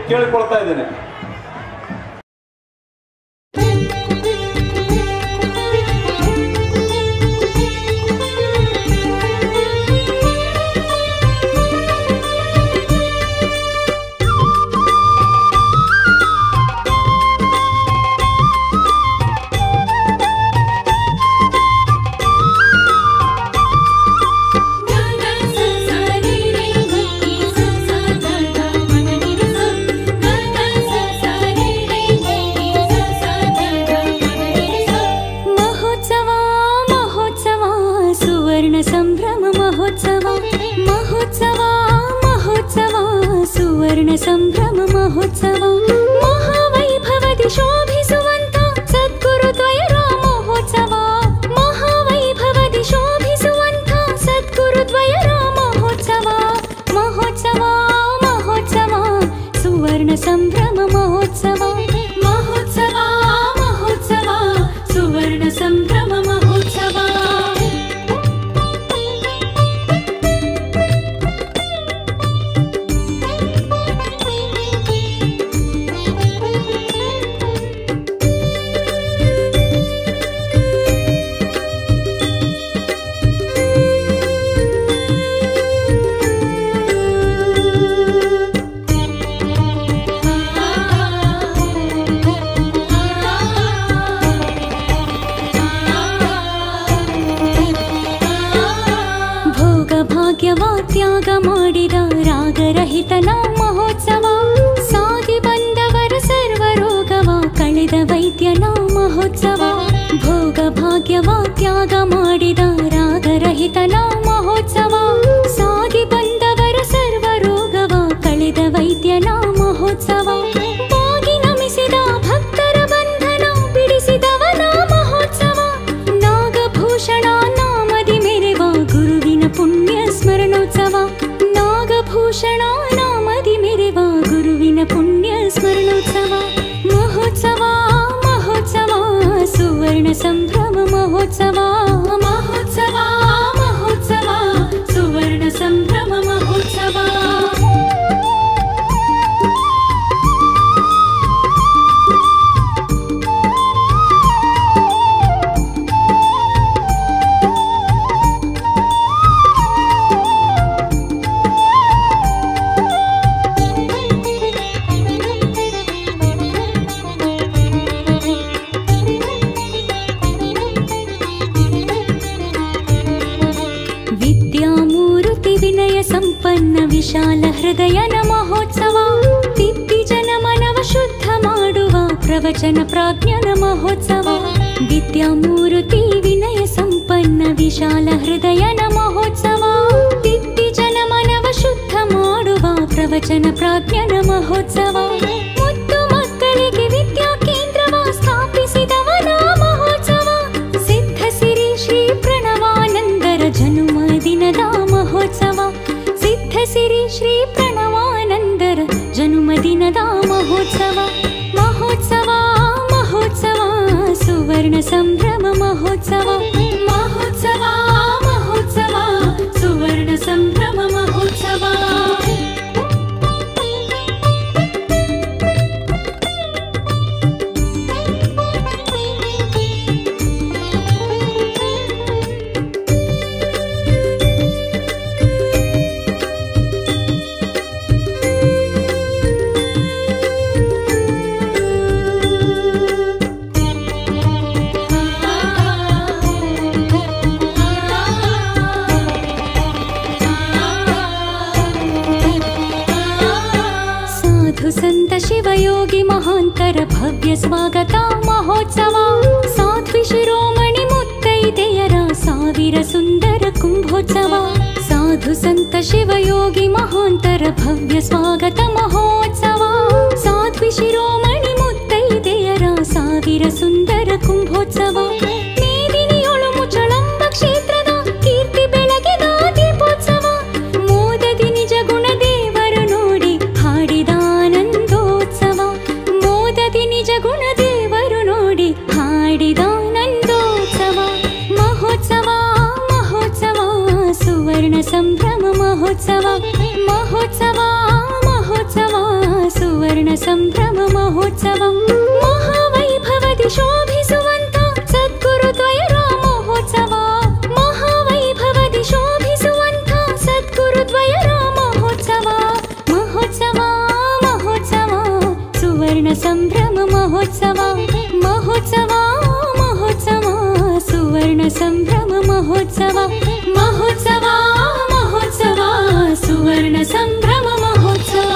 ಕೇಳಿಕೊಳ್ತಾ ಇದ್ದೇನೆ. ಸಂಭ್ರಮ ಮಹೋತ್ಸವ ಮಹಾವೈಭವದಿ ಶೋಭಿಸುವಂತ ಸದ್ಗುರುದ್ವಯರ ಮಹೋತ್ಸವ ಮಹಾವೈಭವದಿ ಶೋಭಿಸುವಂತ ಸದ್ಗುರುದ್ವಯರ ಮಹೋತ್ಸವ ಮಹೋತ್ಸವ ಮಹೋತ್ಸವ ಸುವರ್ಣ ಸಂಭ್ರಮ ಮಹೋತ್ಸವ ಮಹೋತ್ಸವ ಮಹೋತ್ಸವ ಸುವರ್ಣ ಸಂಭ್ರಮ ಮಹೋತ್ಸವ. ತ್ಯಾಗ ಮಾಡಿದ ರಾಗರಹಿತನ ಮಹೋತ್ಸವ ಸಾಗಿ ಬಂದವರ ಸರ್ವ ರೋಗವ ಕಳೆದ ವೈದ್ಯನ ಮಹೋತ್ಸವ ಭೋಗ ಭಾಗ್ಯವ ತ್ಯಾಗ ಮಾಡಿದ ರಾಗರಹಿತನ ಮಹೋತ್ಸವ ಸಾಗಿ ಬಂದವರ ಸರ್ವ ರೋಗವ ಕಳೆದ ವೈದ್ಯನ ಮಹೋತ್ಸವ ಬಾಗಿ ನಮಿಸಿದ ಭಕ್ತರ ಬಂಧನ ಬಿಡಿಸಿದವನ ಮಹೋತ್ಸವ ನಾಗಭೂಷಣ ನಾಮದಿ ಮೆರೆವ ಗುರುವಿನ ಪುಣ್ಯ ಸ್ಮರಣೋತ್ಸವ ನಾಗಭೂಷಣ ನಾಮದಿ ಮೆರೆವ ಗುರುವಿನ ಪುಣ್ಯ ಸ್ಮರಣೋತ್ಸವ ಮಹೋತ್ಸವ ಮಹೋತ್ಸವ ಸುವರ್ಣ ಸಂಭ್ರಮ ಮಹೋತ್ಸವ ಮಹೋತ್ಸವ ಮಹೋತ್ಸವ ಸುವರ್ಣ ಸಂಭ್ರಮ ಮಹೋತ್ಸವ. ಸಂಪನ್ನ ವಿಶಾಲ ಹೃದಯನ ಮಹೋತ್ಸವ ದಿವ್ಯ ಜನ ಮನವ ಶುದ್ಧ ಮಾಡುವ ಪ್ರವಚನ ಪ್ರಾಜ್ಞನ ಮಹೋತ್ಸವ ವಿದ್ಯಾಮೂರ್ತಿ ವಿನಯ ಸಂಪನ್ನ ವಿಶಾಲ ಹೃದಯನ ಮಹೋತ್ಸವ ದಿವ್ಯ ಜನ ಮನವ ಶುದ್ಧ ಮಾಡುವ ಪ್ರವಚನ ಪ್ರಾಜ್ಞನ ಮಹೋತ್ಸವ ಮುದ್ದು ಮಕ್ಕಳಿಗೆ ವಿದ್ಯಾ ಕೇಂದ್ರವ ಸ್ಥಾಪಿಸಿದವನ ಮಹೋತ್ಸವ ಸಿದ್ಧ ಸಿರಿ ಶ್ರೀ ಪ್ರಣವಾನಂದರ ಜನ್ಮ ದಿನದ ಮಹೋತ್ಸವ ಸಿದ್ಧ ಸಿರಿ ಶ್ರೀ ಪ್ರಣವಾನಂದರ ಜನ್ಮದಿನದ ಮಹೋತ್ಸವ ಮಹೋತ್ಸವ ಮಹೋತ್ಸವ ಸುವರ್ಣ ಸಂಭ್ರಮ ಮಹೋತ್ಸವ ಮಹೋತ್ಸವ ಮಹೋತ್ಸವ ಸುವರ್ಣ ಸಂಭ್ರಮ ಮಹೋತ್ಸವ. ಸಂತ ಶಿವಯೋಗಿ ಮಹಾಂತರ ಭವ್ಯ ಸ್ವಾಗತ ಮಹೋತ್ಸವ ಸಾಧ್ವಿ ಶಿರೋಮಣಿ ಮುತ್ತೈದೆಯರ ಸಾವಿರ ಸುಂದರ ಕುಂಭೋತ್ಸವ ಸಾಧು ಸಂತ ಶಿವಯೋಗಿ ಮಹಾಂತರ ಭವ್ಯ ಸ್ವಾಗತ ಮಹೋತ್ಸವ ಸಾಧ್ವಿ ಶಿರೋಮಣಿ ಮುತ್ತೈದೆಯರ ಸಾವಿರ ಸುಂದರ ಕುಂಭೋತ್ಸವ ಮೇದಿನಿಯೊಳು ಮುಚ್ಚಳಂಬ ಕ್ಷೇತ್ರದ ಕೀರ್ತಿ ಬೆಳಗಿದ ದೀಪೋತ್ಸವ ಮೋದದಿ ನಿಜ ಗುಣ ದೇವರು ನೋಡಿ ಹಾಡಿದ ನಿಜ ಗುಣ ದೇವರು ನೋಡಿ ಹಾಡಿದ ನಂದೋತ್ಸವ ಮಹೋತ್ಸವ ಮಹೋತ್ಸವ ಸುವರ್ಣ ಸಂಭ್ರಮ ಮಹೋತ್ಸವ ಮಹೋತ್ಸವ ಮಹೋತ್ಸವ ಸಂಭ್ರಮ ಮಹೋತ್ಸವ ಮಹಾವೈಭವದಿ ಶೋಭಿಸುವಂತ ಸದ್ಗುರುದ್ವಯರ ಮಹೋತ್ಸವ ಮಹಾವೈಭವದಿ ಶೋಭಿಸುವಂತ ಸದ್ಗುರುದ್ವಯರ ಮಹೋತ್ಸವ ಮಹೋತ್ಸವ ಮಹೋತ್ಸವ ಸುವರ್ಣ ಸಂಭ್ರಮ ಮಹೋತ್ಸವ ಮಹೋತ್ಸವ ಮಹೋತ್ಸವ ಸುವರ್ಣ ಸಂಭ್ರಮ ಮಹೋತ್ಸವ ಮಹೋತ್ಸವ ಮಹೋತ್ಸವ ಸುವರ್ಣ ಸಂಭ್ರಮ ಮಹೋತ್ಸವ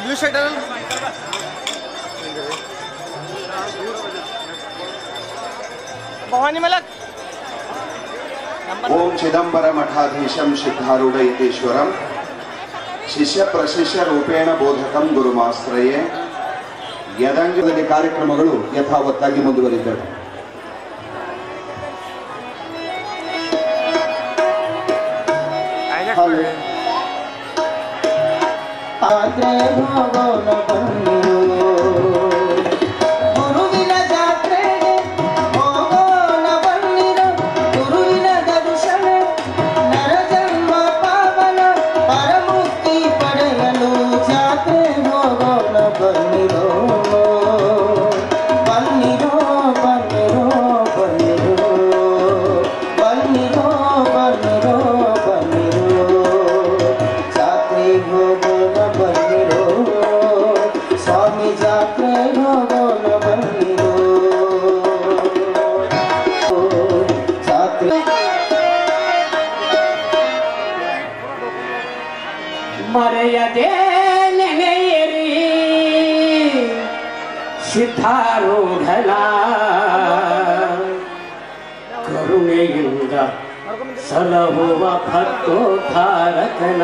ಬ್ಲೂ ಶರ್ಟ್ ಭವಾನಿ ಮಲಕ್ ಓಂ ಚಿದಂಬರ ಮಠಾಧೀಶಂ ಸಿದ್ಧಾರೂಢಯತೀಶ್ವರಂ ಶಿಷ್ಯ ಪ್ರಶಿಷ್ಯ ರೂಪೇಣ ಬೋಧಕಂ ಗುರುಮಾಶ್ರಯೇ. ಯದಂಗದಲ್ಲಿ ಕಾರ್ಯಕ್ರಮಗಳು ಯಥಾವತ್ತಾಗಿ ಮುಂದುವರಿದ್ದವು. ಗುರುವಿನ ಜಾತ್ರೆಗೆ ಹೋಗೋಣ ಬನ್ನಿರೋ, ಗುರುವಿನ ದರ್ಶನ ನರಜನ್ಮ ಪಾವನ, ಪರಮುಕ್ತಿ ಪಡೆಯಲು ಜಾತ್ರೆ ಹೋಗೋಣ ಬನ್ನಿರೋ, ಬನ್ನಿರೋ ಬನ್ನಿರೋ ಬನ್ನಿರೋ ಬನ್ನಿರೋ ಬನ್ನಿರೋ ಬನ್ನಿರೋ, ಜಾತ್ರೆ ಹೋಗೋಣ ಬನ್ನಿರೋ, ಸ್ವಾಮಿ ಜಾತ್ರೆ ಹೋಗೋಣ ಬನ್ನಿರೋ, ಜಾತ್ರೆ ಮರೆಯದೆ ನೆನೆಯಿರಿ ಸಿದ್ಧಾರೂಢನ ಕರುಣೆಯಿಂದ ಸಲಹುವ ಭಕ್ತೋದ್ಧಾರಕನ.